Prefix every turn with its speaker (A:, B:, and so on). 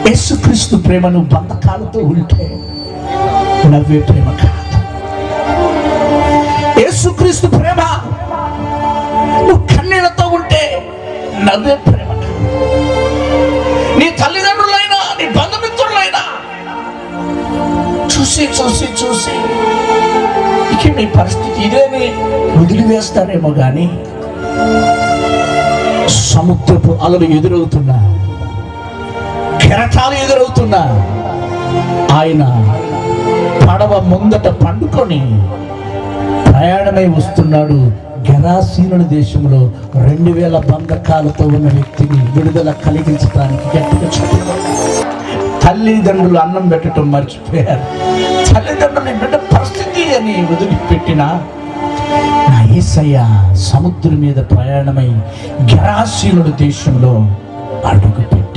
A: యేసుక్రీస్తు ప్రేమను బంధకాలతో ఉంటే నవ్వే ప్రేమ కాదు. యేసుక్రీస్తు ప్రేమ నువ్వు కన్నీళ్లతో ఉంటే నవ్వే ప్రేమ కాదు. నీ తల్లిదండ్రులైనా నీ బంధుమిత్రులైనా చూసి చూసి చూసి ఇక నీ పరిస్థితి ఇదేని వదిలివేస్తారేమో కానీ సముద్రపు అలలు ఎదురవుతున్నా, కెరటాలు ఎదురవుతున్నా ఆయన పడవ ముందట పండుకొని ప్రయాణమై వస్తున్నాడు. గెరాసీనుల దేశంలో 2000 బంధకాలతో ఉన్న వ్యక్తిని విడుదల కలిగించడానికి గట్టిగా చెప్పారు. తల్లిదండ్రులు అన్నం పెట్టడం మర్చిపోయారు. తల్లిదండ్రులు బిడ్డ పరిస్థితి అని వదిలిపెట్టిన నా యేసయ్య సముద్రం మీద ప్రయాణమై గెరాసీనుల దేశంలో అడుగుపెట్టాడు.